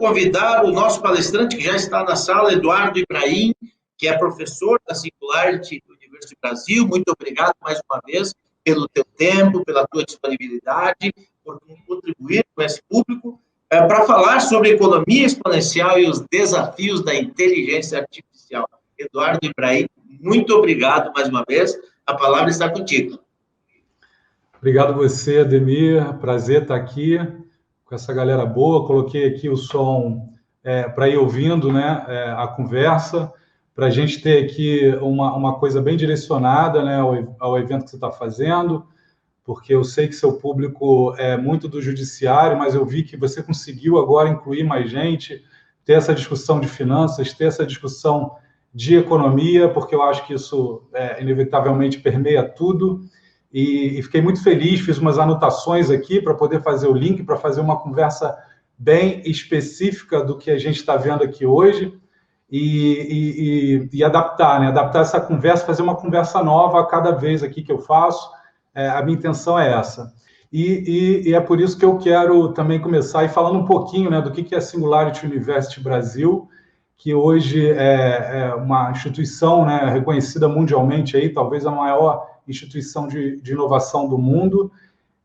convidar o nosso palestrante, que já está na sala, Eduardo Ibrahim, que é professor da Singularity University Brasil. Muito obrigado mais uma vez pelo teu tempo, pela tua disponibilidade, por contribuir com esse público, para falar sobre economia exponencial e os desafios da inteligência artificial. Eduardo Ibrahim, muito obrigado mais uma vez. A palavra está contigo. Obrigado você, Ademir. Prazer estar aqui com essa galera boa. Coloquei aqui o som para ir ouvindo, né, a conversa, para a gente ter aqui uma coisa bem direcionada, né, ao evento que você está fazendo, porque eu sei que seu público é muito do judiciário, mas eu vi que você conseguiu agora incluir mais gente, ter essa discussão de finanças, ter essa discussão de economia, porque eu acho que isso inevitavelmente permeia tudo. E fiquei muito feliz, fiz umas anotações aqui para poder fazer o link, para fazer uma conversa bem específica do que a gente está vendo aqui hoje e adaptar, né? Adaptar essa conversa, fazer uma conversa nova a cada vez aqui que eu faço. A minha intenção é essa. E é por isso que eu quero também começar falando um pouquinho, né, do que é a Singularity University Brasil, que hoje é uma instituição, né, reconhecida mundialmente, aí, talvez a maior instituição de inovação do mundo,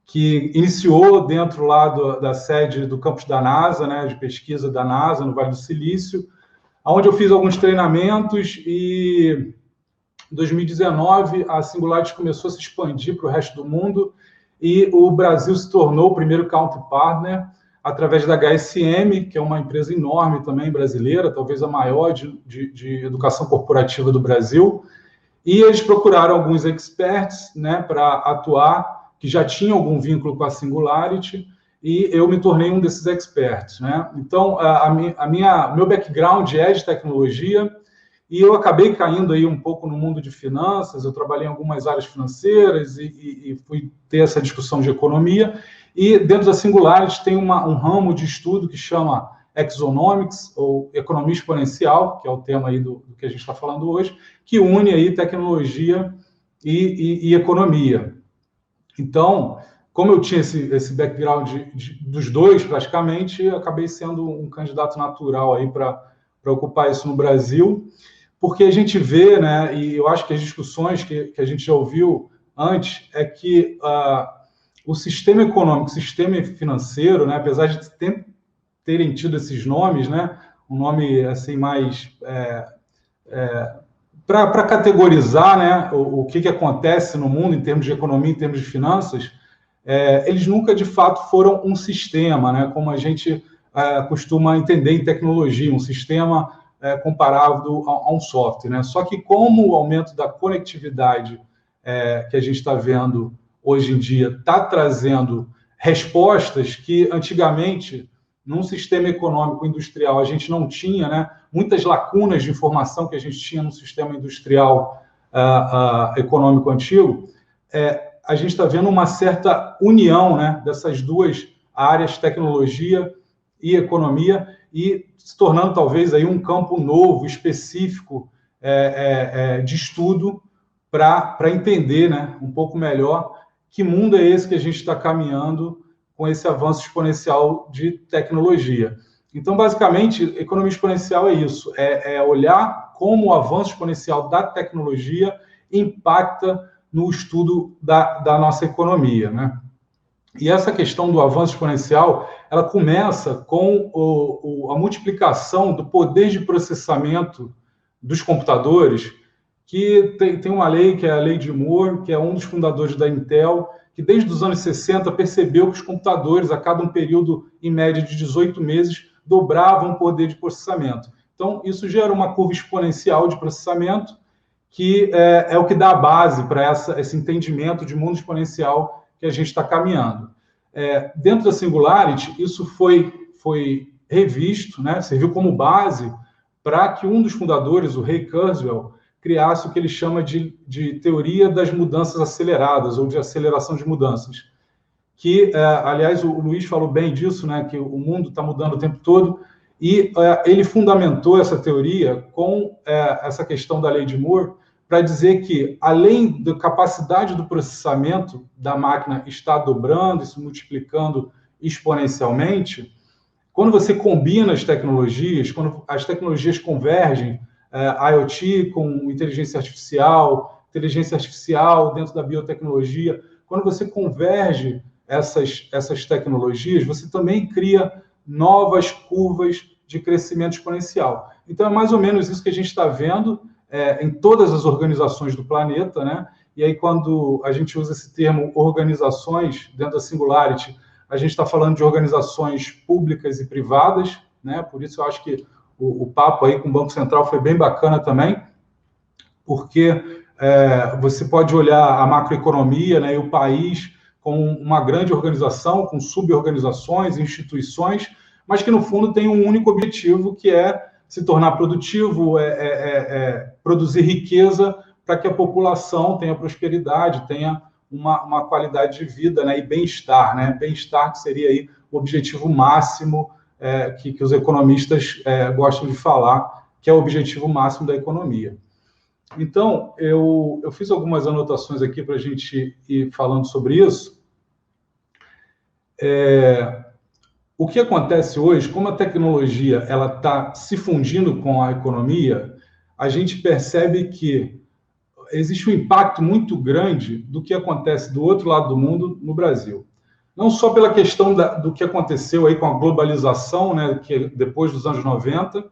que iniciou dentro lá da sede do campus da NASA, né, de pesquisa da NASA, no Vale do Silício, onde eu fiz alguns treinamentos e em 2019 a Singularity começou a se expandir para o resto do mundo e o Brasil se tornou o primeiro Country Partner através da HSM, que é uma empresa enorme também brasileira, talvez a maior de educação corporativa do Brasil. E eles procuraram alguns experts, né, para atuar, que já tinham algum vínculo com a Singularity, e eu me tornei um desses experts, né? Então, meu background é de tecnologia, e eu acabei caindo aí um pouco no mundo de finanças. Eu trabalhei em algumas áreas financeiras e fui ter essa discussão de economia. E dentro da Singularity tem um ramo de estudo que chama Exonomics, ou Economia Exponencial, que é o tema aí do que a gente está falando hoje, que une aí tecnologia e economia. Então, como eu tinha esse background dos dois, praticamente, acabei sendo um candidato natural aí para ocupar isso no Brasil, porque a gente vê, né, e eu acho que as discussões que a gente já ouviu antes, é que o sistema econômico, o sistema financeiro, né, apesar de terem tido esses nomes, né, um nome assim mais para categorizar, né, o que acontece no mundo em termos de economia, em termos de finanças, eles nunca de fato foram um sistema, né, como a gente costuma entender em tecnologia, um sistema comparado a um software, né? Só que como o aumento da conectividade que a gente está vendo hoje em dia está trazendo respostas que antigamente num sistema econômico industrial a gente não tinha, né? Muitas lacunas de informação que a gente tinha no sistema industrial econômico antigo, a gente está vendo uma certa união, né, dessas duas áreas, tecnologia e economia, e se tornando talvez aí um campo novo, específico de estudo para entender, né, um pouco melhor que mundo é esse que a gente está caminhando com esse avanço exponencial de tecnologia. Então, basicamente, economia exponencial é isso, é olhar como o avanço exponencial da tecnologia impacta no estudo da nossa economia, né? E essa questão do avanço exponencial, ela começa com a multiplicação do poder de processamento dos computadores, que tem uma lei, que é a Lei de Moore, que é um dos fundadores da Intel, que desde os anos 60 percebeu que os computadores, a cada um período, em média de 18 meses, dobravam o poder de processamento. Então, isso gera uma curva exponencial de processamento, que é o que dá a base para esse entendimento de mundo exponencial que a gente está caminhando. Dentro da Singularity, isso foi revisto, né, serviu como base para que um dos fundadores, o Ray Kurzweil, criasse o que ele chama de teoria das mudanças aceleradas, ou de aceleração de mudanças. Que, aliás, o Luiz falou bem disso, né, que o mundo está mudando o tempo todo, e ele fundamentou essa teoria com essa questão da Lei de Moore, para dizer que, além da capacidade do processamento da máquina estar dobrando e se multiplicando exponencialmente, Quando você combina as tecnologias, quando as tecnologias convergem, IoT com inteligência artificial dentro da biotecnologia, quando você converge essas tecnologias, você também cria novas curvas de crescimento exponencial. Então, é mais ou menos isso que a gente está vendo em todas as organizações do planeta, né? E aí, quando a gente usa esse termo organizações dentro da Singularity, a gente está falando de organizações públicas e privadas, né? Por isso eu acho que o papo aí com o Banco Central foi bem bacana também, porque você pode olhar a macroeconomia, né, e o país com uma grande organização, com sub-organizações, instituições, mas que, no fundo, tem um único objetivo, que é se tornar produtivo, produzir riqueza para que a população tenha prosperidade, tenha uma qualidade de vida, né, e bem-estar, né? Bem-estar que seria aí o objetivo máximo que os economistas gostam de falar, que é o objetivo máximo da economia. Então, eu fiz algumas anotações aqui para a gente ir falando sobre isso. O que acontece hoje, como a tecnologia ela está se fundindo com a economia, a gente percebe que existe um impacto muito grande do que acontece do outro lado do mundo no Brasil. Não só pela questão do que aconteceu aí com a globalização, né, que depois dos anos 90,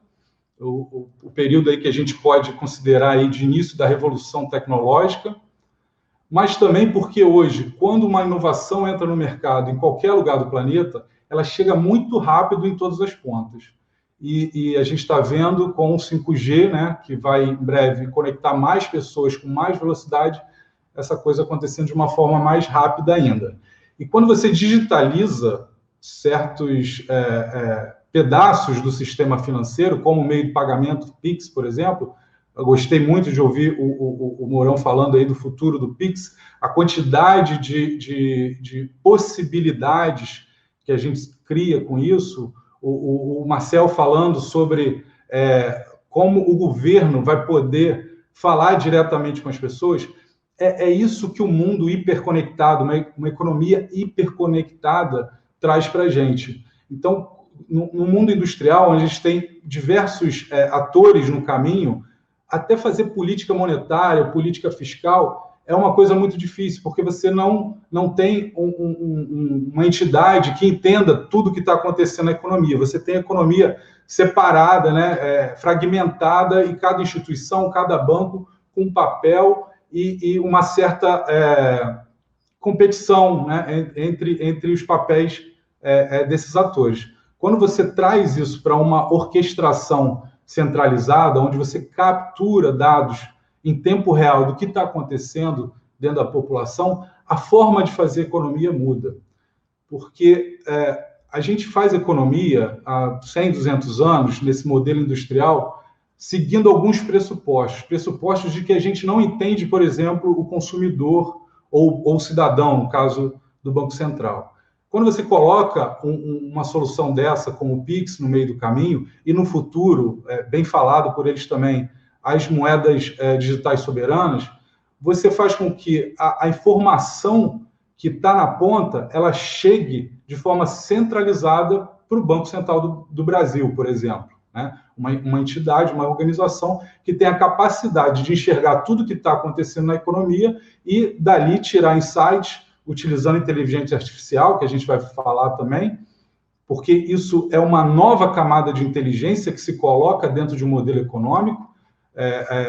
o período aí que a gente pode considerar aí de início da revolução tecnológica, mas também porque hoje, quando uma inovação entra no mercado em qualquer lugar do planeta, ela chega muito rápido em todas as pontas. E a gente está vendo com o 5G, né, que vai em breve conectar mais pessoas com mais velocidade, essa coisa acontecendo de uma forma mais rápida ainda. E quando você digitaliza certos pedaços do sistema financeiro, como o meio de pagamento Pix, por exemplo, eu gostei muito de ouvir o Mourão falando aí do futuro do Pix, a quantidade de possibilidades que a gente cria com isso, o Marcel falando sobre como o governo vai poder falar diretamente com as pessoas, é isso que o mundo hiperconectado, uma economia hiperconectada traz para a gente. Então, no mundo industrial, onde a gente tem diversos atores no caminho, até fazer política monetária, política fiscal, é uma coisa muito difícil, porque você não tem uma entidade que entenda tudo que está acontecendo na economia. Você tem a economia separada, né, fragmentada, e cada instituição, cada banco com um papel e uma certa competição, né, entre os papéis desses atores. Quando você traz isso para uma orquestração centralizada, onde você captura dados em tempo real do que está acontecendo dentro da população, a forma de fazer economia muda. Porque a gente faz economia há 100, 200 anos, nesse modelo industrial, seguindo alguns pressupostos de que a gente não entende, por exemplo, o consumidor ou o cidadão, no caso do Banco Central. Quando você coloca uma solução dessa, como o Pix, no meio do caminho, e no futuro, bem falado por eles também, as moedas digitais soberanas, você faz com que a informação que está na ponta, ela chegue de forma centralizada para o Banco Central do Brasil, por exemplo, né? Uma entidade, uma organização que tem a capacidade de enxergar tudo que está acontecendo na economia e, dali, tirar insights, utilizando inteligência artificial, que a gente vai falar também, porque isso é uma nova camada de inteligência que se coloca dentro de um modelo econômico.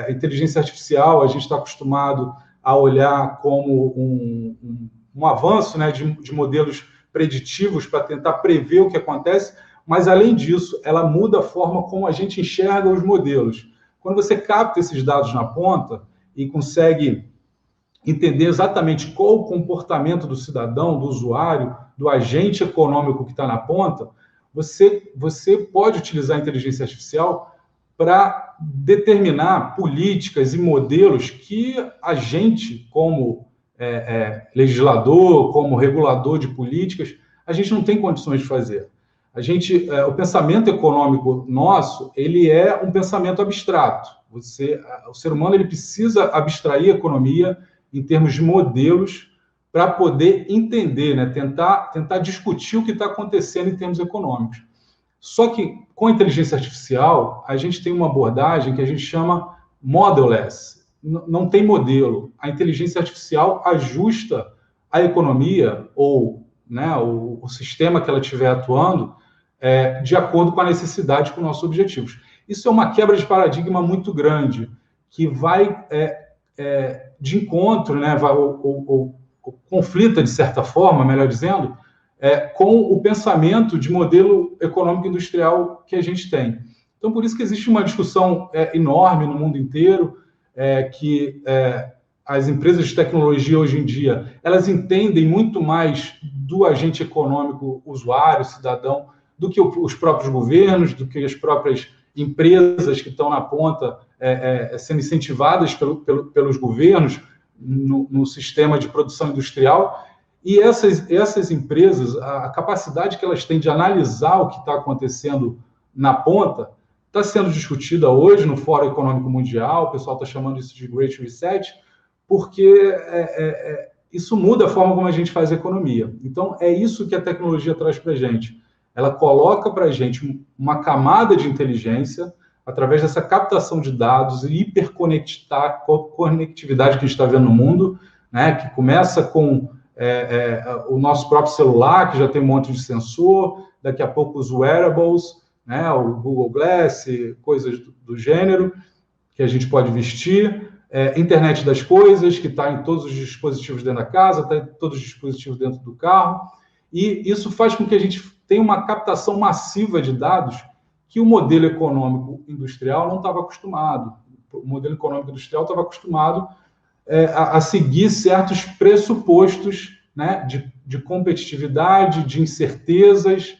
A inteligência artificial, a gente está acostumado a olhar como um avanço, né, de modelos preditivos para tentar prever o que acontece, mas, além disso, ela muda a forma como a gente enxerga os modelos. Quando você capta esses dados na ponta e consegue entender exatamente qual o comportamento do cidadão, do usuário, do agente econômico que está na ponta, você pode utilizar a inteligência artificial para determinar políticas e modelos que a gente, como legislador, como regulador de políticas, a gente não tem condições de fazer. O pensamento econômico nosso, ele é um pensamento abstrato. O ser humano ele precisa abstrair a economia em termos de modelos para poder entender, né? Tentar discutir o que está acontecendo em termos econômicos. Só que com a inteligência artificial, a gente tem uma abordagem que a gente chama modelless. Não tem modelo. A inteligência artificial ajusta a economia ou, né, o sistema que ela estiver atuando de acordo com a necessidade, com nossos objetivos. Isso é uma quebra de paradigma muito grande, que vai de encontro, né, ou conflita, de certa forma, melhor dizendo, com o pensamento de modelo econômico industrial que a gente tem. Então, por isso que existe uma discussão enorme no mundo inteiro, que as empresas de tecnologia hoje em dia, elas entendem muito mais do agente econômico usuário, cidadão, do que os próprios governos, do que as próprias empresas que estão na ponta sendo incentivadas pelos governos no sistema de produção industrial. E essas empresas, a capacidade que elas têm de analisar o que está acontecendo na ponta, está sendo discutida hoje no Fórum Econômico Mundial, o pessoal está chamando isso de Great Reset, porque isso muda a forma como a gente faz economia. Então, é isso que a tecnologia traz para a gente. Ela coloca para a gente uma camada de inteligência, através dessa captação de dados e hiperconectividade que a gente está vendo no mundo, né, que começa com o nosso próprio celular, que já tem um monte de sensor, daqui a pouco os wearables, né, o Google Glass, coisas do gênero, que a gente pode vestir, internet das coisas, que está em todos os dispositivos dentro da casa, está em todos os dispositivos dentro do carro, e isso faz com que a gente tenha uma captação massiva de dados que o modelo econômico industrial não estava acostumado. O modelo econômico industrial estava acostumado a seguir certos pressupostos, né, de competitividade, de incertezas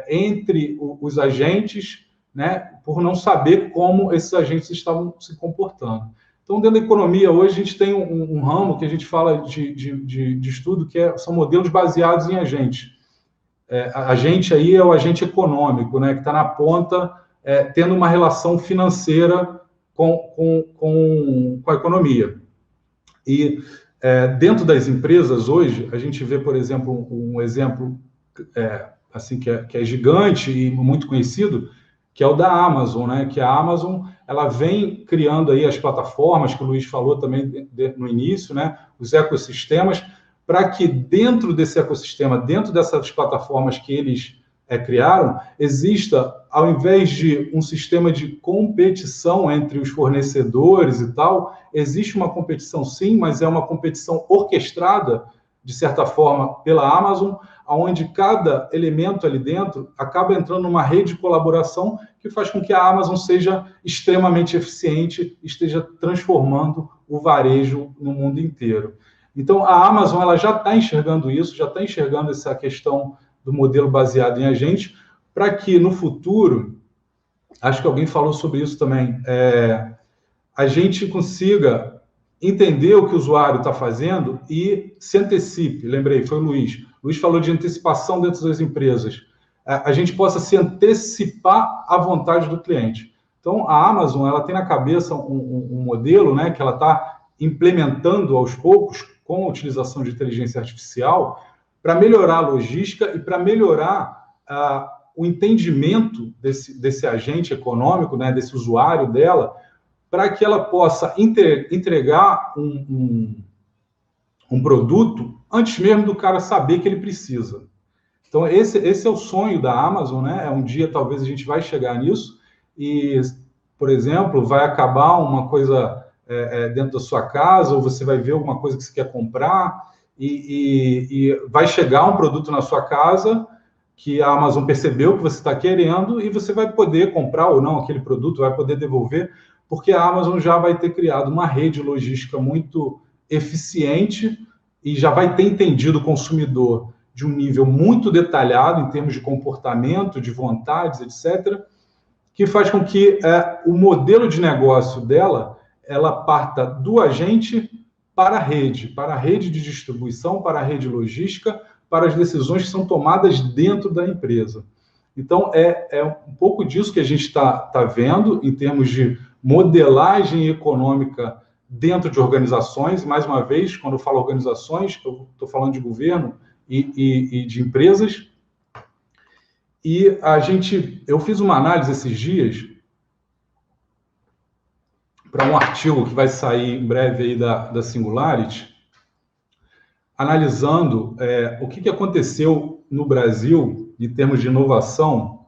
entre os agentes, né, por não saber como esses agentes estavam se comportando. Então, dentro da economia, hoje a gente tem um ramo que a gente fala de estudo, que são modelos baseados em agentes. Agente aí é o agente econômico, né, que está na ponta, tendo uma relação financeira com a economia. E dentro das empresas hoje, a gente vê, por exemplo, um exemplo assim que é gigante e muito conhecido, que é o da Amazon, né? Que a Amazon ela vem criando aí as plataformas que o Luiz falou também no início, né? Os ecossistemas, para que dentro desse ecossistema, dentro dessas plataformas que eles criaram, exista, ao invés de um sistema de competição entre os fornecedores e tal, existe uma competição sim, mas é uma competição orquestrada, de certa forma, pela Amazon, onde cada elemento ali dentro acaba entrando numa rede de colaboração que faz com que a Amazon seja extremamente eficiente, esteja transformando o varejo no mundo inteiro. Então, a Amazon ela já está enxergando isso, já está enxergando essa questão do modelo baseado em agente, para que no futuro, acho que alguém falou sobre isso também, a gente consiga entender o que o usuário está fazendo e se antecipe. Lembrei, foi o Luiz. O Luiz falou de antecipação dentro das empresas. A gente possa se antecipar à vontade do cliente. Então, a Amazon ela tem na cabeça um modelo, né, que ela está implementando aos poucos com a utilização de inteligência artificial para melhorar a logística e para melhorar o entendimento desse agente econômico, né, desse usuário dela, para que ela possa entregar um produto antes mesmo do cara saber que ele precisa. Então, esse é o sonho da Amazon, né? Um dia, talvez, a gente vai chegar nisso e, por exemplo, vai acabar uma coisa dentro da sua casa, ou você vai ver alguma coisa que você quer comprar e vai chegar um produto na sua casa que a Amazon percebeu que você está querendo e você vai poder comprar ou não aquele produto, vai poder devolver, porque a Amazon já vai ter criado uma rede logística muito eficiente e já vai ter entendido o consumidor de um nível muito detalhado em termos de comportamento, de vontades, etc., que faz com que o modelo de negócio dela ela parta do agente para a rede de distribuição, para a rede logística, para as decisões que são tomadas dentro da empresa. Então, é um pouco disso que a gente está vendo em termos de modelagem econômica dentro de organizações. Mais uma vez, quando eu falo organizações, eu estou falando de governo e de empresas. E eu fiz uma análise esses dias para um artigo que vai sair em breve aí da Singularity, analisando o que aconteceu no Brasil em termos de inovação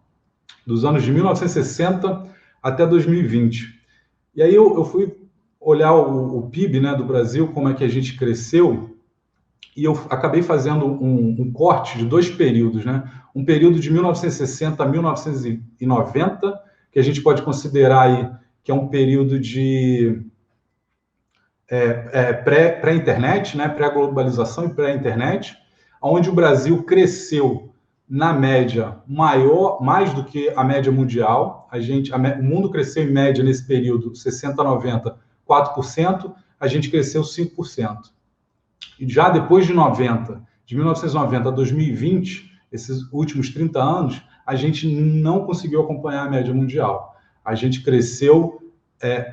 dos anos de 1960 até 2020. E aí eu fui olhar o PIB, né, do Brasil, como é que a gente cresceu, e eu acabei fazendo um corte de 2 períodos, né? Um período de 1960 a 1990, que a gente pode considerar aí que é um período de pré-internet, né? Pré-globalização e pré-internet, onde o Brasil cresceu na média mais do que a média mundial. O mundo cresceu em média nesse período 60 a 90, 4%, a gente cresceu 5%. E já depois de 1990 a 2020, esses últimos 30 anos, a gente não conseguiu acompanhar a média mundial. A gente cresceu,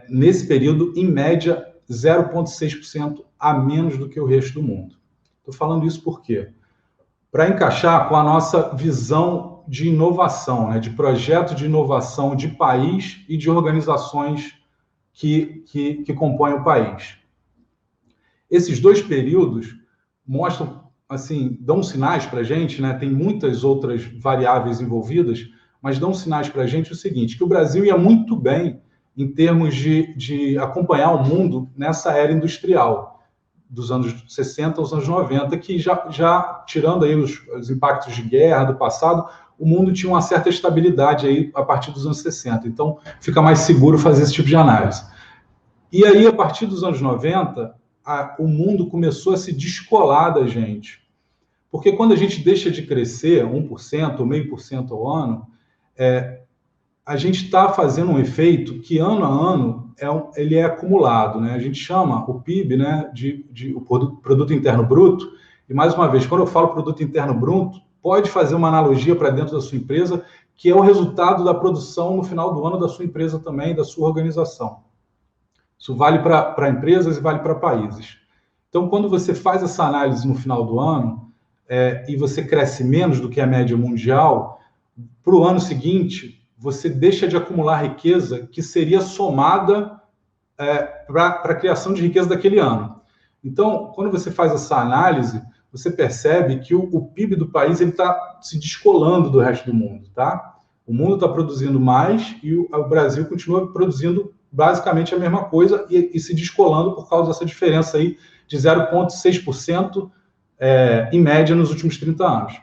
nesse período, em média, 0,6% a menos do que o resto do mundo. Estou falando isso por quê? Para encaixar com a nossa visão de inovação, né, de projeto de inovação de país e de organizações que compõem o país. Esses 2 períodos mostram, assim, dão sinais para a gente, né? Tem muitas outras variáveis envolvidas, mas dão sinais para a gente o seguinte, que o Brasil ia muito bem em termos de acompanhar o mundo nessa era industrial, dos anos 60 aos anos 90, que já tirando aí os impactos de guerra do passado, o mundo tinha uma certa estabilidade aí a partir dos anos 60. Então, fica mais seguro fazer esse tipo de análise. E aí, a partir dos anos 90, o mundo começou a se descolar da gente. Porque quando a gente deixa de crescer 1%, ou 0,5% ao ano, a gente está fazendo um efeito que, ano a ano, ele é acumulado, né? A gente chama o PIB, né, o Produto Interno Bruto, e, mais uma vez, quando eu falo Produto Interno Bruto, pode fazer uma analogia para dentro da sua empresa, que é o resultado da produção no final do ano da sua empresa também, da sua organização. Isso vale para empresas e vale para países. Então, quando você faz essa análise no final do ano, e você cresce menos do que a média mundial, para o ano seguinte, você deixa de acumular riqueza que seria somada para a criação de riqueza daquele ano. Então, quando você faz essa análise, você percebe que o PIB do país está se descolando do resto do mundo, tá? O mundo está produzindo mais e o Brasil continua produzindo basicamente a mesma coisa e se descolando por causa dessa diferença aí de 0,6% em média nos últimos 30 anos.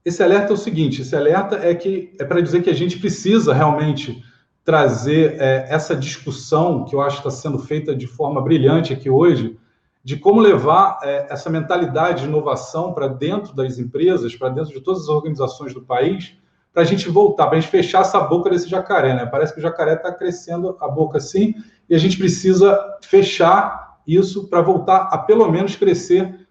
Esse alerta é o seguinte, esse alerta é para dizer que a gente precisa realmente trazer essa discussão, que eu acho que está sendo feita de forma brilhante aqui hoje, de como levar essa mentalidade de inovação para dentro das empresas, para dentro de todas as organizações do país, para a gente voltar, para a gente fechar essa boca desse jacaré, né? Parece que o jacaré está crescendo a boca assim, e a gente precisa fechar isso para voltar a pelo menos crescer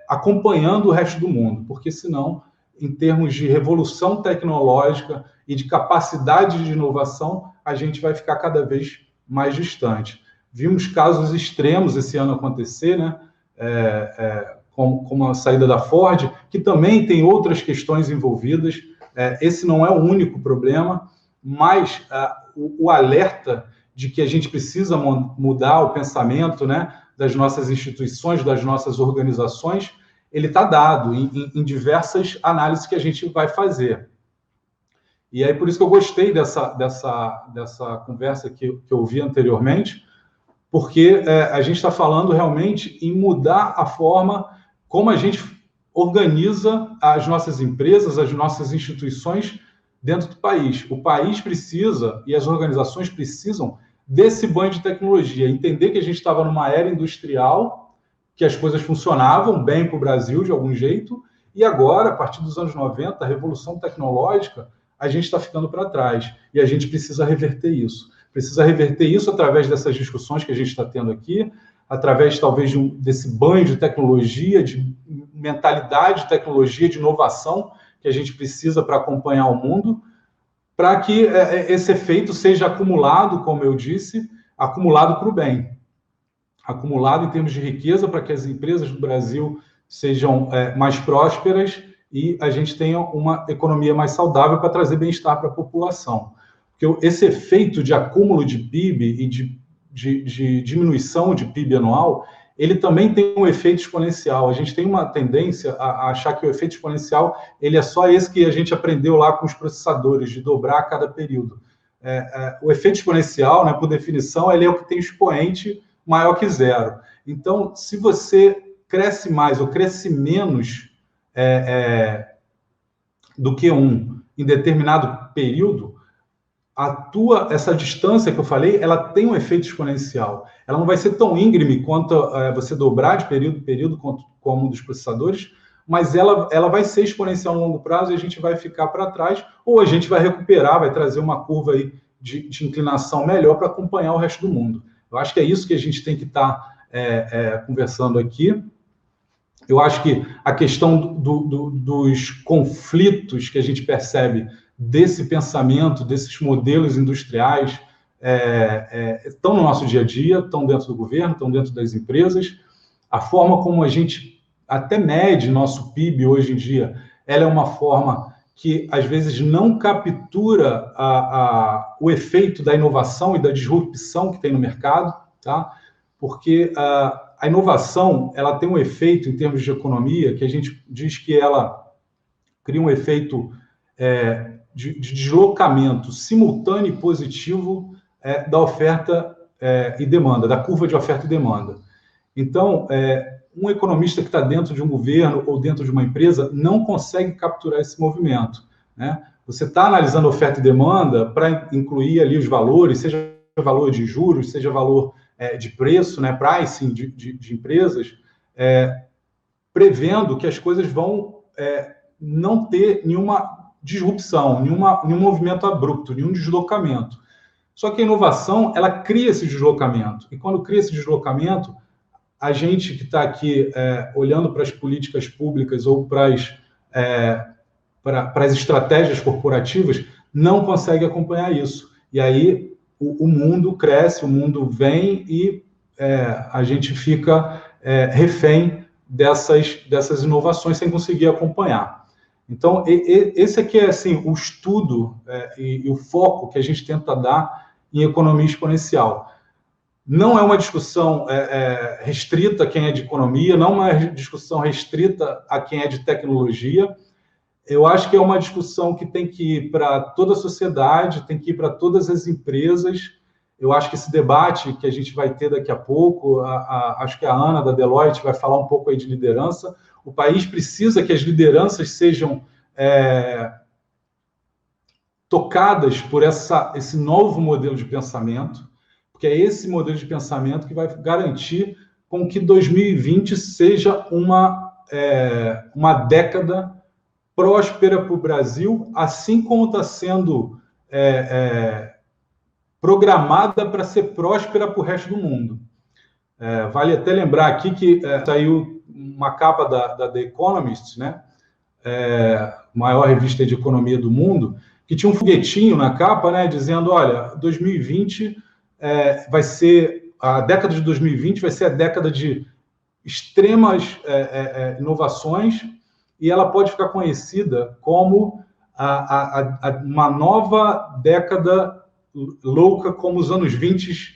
acompanhando o resto do mundo, porque senão, em termos de revolução tecnológica e de capacidade de inovação, a gente vai ficar cada vez mais distante. Vimos casos extremos esse ano acontecer, né? Como a saída da Ford, que também tem outras questões envolvidas. Esse não é o único problema, mas o alerta de que a gente precisa mudar o pensamento, né, das nossas instituições, das nossas organizações, ele está dado em diversas análises que a gente vai fazer. E aí, por isso que eu gostei dessa conversa que eu vi anteriormente, porque a gente está falando realmente em mudar a forma como a gente organiza as nossas empresas, as nossas instituições dentro do país. O país precisa, e as organizações precisam, desse banho de tecnologia, entender que a gente estava numa era industrial, que as coisas funcionavam bem para o Brasil, de algum jeito, e agora, a partir dos anos 90, a revolução tecnológica, a gente está ficando para trás, e a gente precisa reverter isso. Precisa reverter isso através dessas discussões que a gente está tendo aqui, através, talvez, desse banho de tecnologia, de mentalidade de tecnologia, de inovação que a gente precisa para acompanhar o mundo, para que esse efeito seja acumulado, como eu disse, acumulado para o bem. Acumulado em termos de riqueza, para que as empresas do Brasil sejam mais prósperas e a gente tenha uma economia mais saudável para trazer bem-estar para a população. Porque esse efeito de acúmulo de PIB e de diminuição de PIB anual, ele também tem um efeito exponencial. A gente tem uma tendência a achar que o efeito exponencial ele é só esse que a gente aprendeu lá com os processadores, de dobrar a cada período. O efeito exponencial, né, por definição, ele é o que tem expoente maior que zero. Então, se você cresce mais ou cresce menos do que em determinado período, essa distância que eu falei, ela tem um efeito exponencial. Ela não vai ser tão íngreme quanto você dobrar de período em período, como um dos processadores, mas ela vai ser exponencial no longo prazo e a gente vai ficar para trás, ou a gente vai recuperar, vai trazer uma curva aí de inclinação melhor para acompanhar o resto do mundo. Eu acho que é isso que a gente tem que estar conversando aqui. Eu acho que a questão dos conflitos que a gente percebe desse pensamento, desses modelos industriais, estão no nosso dia a dia, estão dentro do governo, estão dentro das empresas. A forma como a gente até mede nosso PIB hoje em dia, ela é uma forma que, às vezes, não captura o efeito da inovação e da disrupção que tem no mercado, tá? Porque a inovação ela tem um efeito, em termos de economia, que a gente diz que ela cria um efeito de deslocamento simultâneo e positivo da oferta e demanda, da curva de oferta e demanda. Então, um economista que está dentro de um governo ou dentro de uma empresa não consegue capturar esse movimento, né? Você está analisando oferta e demanda para incluir ali os valores, seja valor de juros, seja valor de preço, né, pricing de empresas, prevendo que as coisas vão não ter nenhuma disrupção, nenhum movimento abrupto, nenhum deslocamento. Só que a inovação, ela cria esse deslocamento. E quando cria esse deslocamento, a gente que está aqui olhando para as políticas públicas ou para as estratégias corporativas, não consegue acompanhar isso. E aí o mundo cresce, o mundo vem e a gente fica refém dessas inovações sem conseguir acompanhar. Então, esse aqui é assim, o estudo e o foco que a gente tenta dar em economia exponencial. Não é uma discussão restrita a quem é de economia, não é uma discussão restrita a quem é de tecnologia. Eu acho que é uma discussão que tem que ir para toda a sociedade, tem que ir para todas as empresas. Eu acho que esse debate que a gente vai ter daqui a pouco, acho que a Ana, da Deloitte, vai falar um pouco aí de liderança. O país precisa que as lideranças sejam tocadas por esse novo modelo de pensamento, porque é esse modelo de pensamento que vai garantir com que 2020 seja uma década próspera para o Brasil, assim como está sendo programada para ser próspera para o resto do mundo. Vale até lembrar aqui que saiu uma capa da The Economist, né? Maior revista de economia do mundo, que tinha um foguetinho na capa, né, dizendo, olha, 2020 vai ser, a década de 2020 vai ser a década de extremas inovações, e ela pode ficar conhecida como uma nova década louca, como os anos 20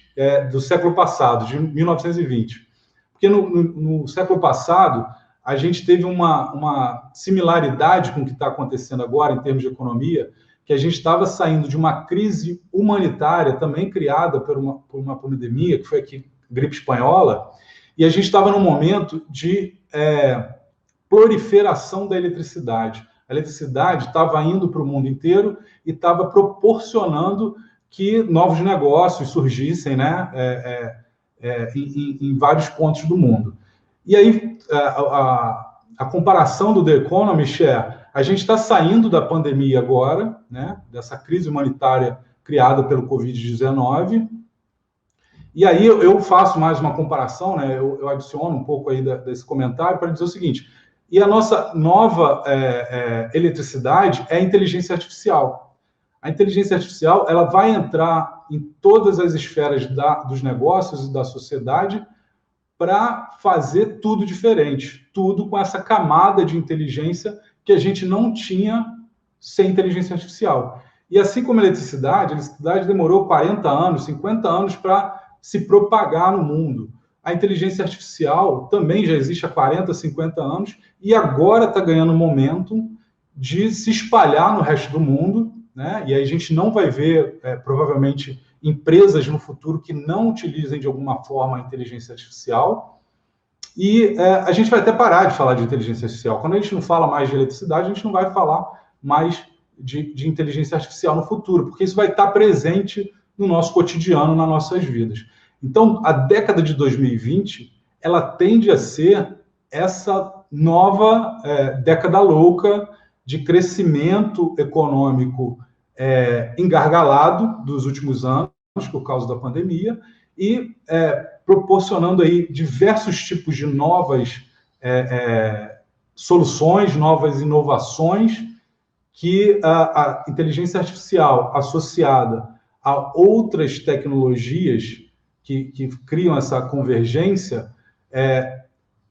do século passado, de 1920. Porque no século passado, a gente teve uma similaridade com o que está acontecendo agora, em termos de economia, que a gente estava saindo de uma crise humanitária, também criada por uma pandemia, que foi a gripe espanhola, e a gente estava num momento de proliferação da eletricidade. A eletricidade estava indo para o mundo inteiro e estava proporcionando que novos negócios surgissem, né, em vários pontos do mundo. E aí, a comparação do The Economist a gente está saindo da pandemia agora, né, dessa crise humanitária criada pelo Covid-19, e aí eu faço mais uma comparação, né, eu adiciono um pouco aí desse comentário para dizer o seguinte, e a nossa nova eletricidade é a inteligência artificial. A inteligência artificial ela vai entrar em todas as esferas dos negócios e da sociedade para fazer tudo diferente, tudo com essa camada de inteligência que a gente não tinha sem inteligência artificial. E assim como a eletricidade demorou 40 anos, 50 anos para se propagar no mundo. A inteligência artificial também já existe há 40, 50 anos e agora está ganhando momento de se espalhar no resto do mundo, né? E aí a gente não vai ver, provavelmente, empresas no futuro que não utilizem de alguma forma a inteligência artificial. E a gente vai até parar de falar de inteligência artificial. Quando a gente não fala mais de eletricidade, a gente não vai falar mais de inteligência artificial no futuro, porque isso vai estar presente no nosso cotidiano, nas nossas vidas. Então, a década de 2020, ela tende a ser essa nova década louca de crescimento econômico engargalado dos últimos anos, por causa da pandemia, e proporcionando aí diversos tipos de novas soluções, novas inovações, que a inteligência artificial associada a outras tecnologias que criam essa convergência,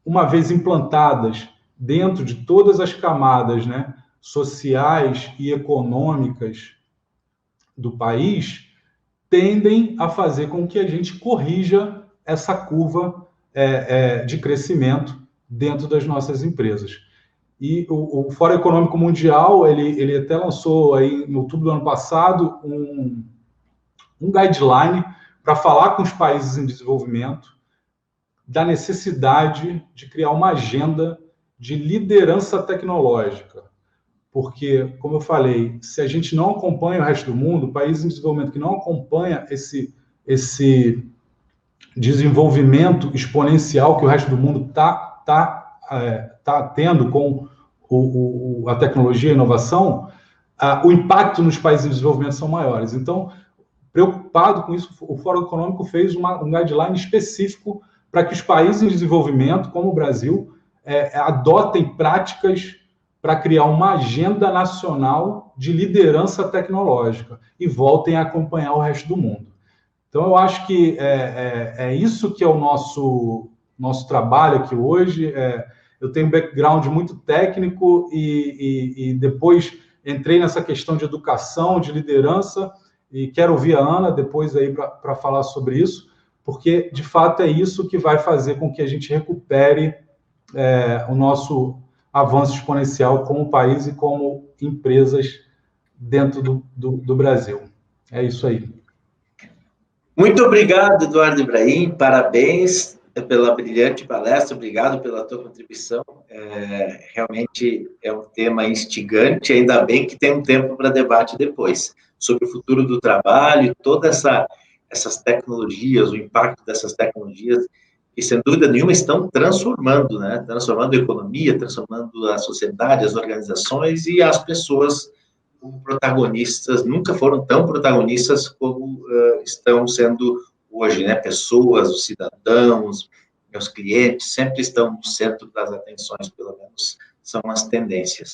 uma vez implantadas dentro de todas as camadas, né, sociais e econômicas do país, tendem a fazer com que a gente corrija essa curva de crescimento dentro das nossas empresas. E o Fórum Econômico Mundial, ele até lançou aí em outubro do ano passado um guideline para falar com os países em desenvolvimento da necessidade de criar uma agenda de liderança tecnológica. Porque, como eu falei, se a gente não acompanha o resto do mundo, países em desenvolvimento que não acompanha esse desenvolvimento exponencial que o resto do mundo tá tendo com a tecnologia e a inovação, o impacto nos países em desenvolvimento são maiores. Então, preocupado com isso, o Fórum Econômico fez um guideline específico para que os países em desenvolvimento, como o Brasil, adotem práticas para criar uma agenda nacional de liderança tecnológica e voltem a acompanhar o resto do mundo. Então, eu acho que é isso que é o nosso trabalho aqui hoje. Eu tenho um background muito técnico e depois entrei nessa questão de educação, de liderança, e quero ouvir a Ana depois aí para falar sobre isso, porque, de fato, é isso que vai fazer com que a gente recupere o nosso avanço exponencial como país e como empresas dentro do Brasil. É isso aí. Muito obrigado, Eduardo Ibrahim, parabéns pela brilhante palestra, obrigado pela tua contribuição, realmente é um tema instigante, ainda bem que tem um tempo para debate depois, sobre o futuro do trabalho, todas essas tecnologias, o impacto dessas tecnologias, que sem dúvida nenhuma estão transformando, né? Transformando a economia, transformando a sociedade, as organizações e as pessoas como protagonistas, nunca foram tão protagonistas como estão sendo hoje, né? Pessoas, os cidadãos, os clientes, sempre estão no centro das atenções, pelo menos são as tendências.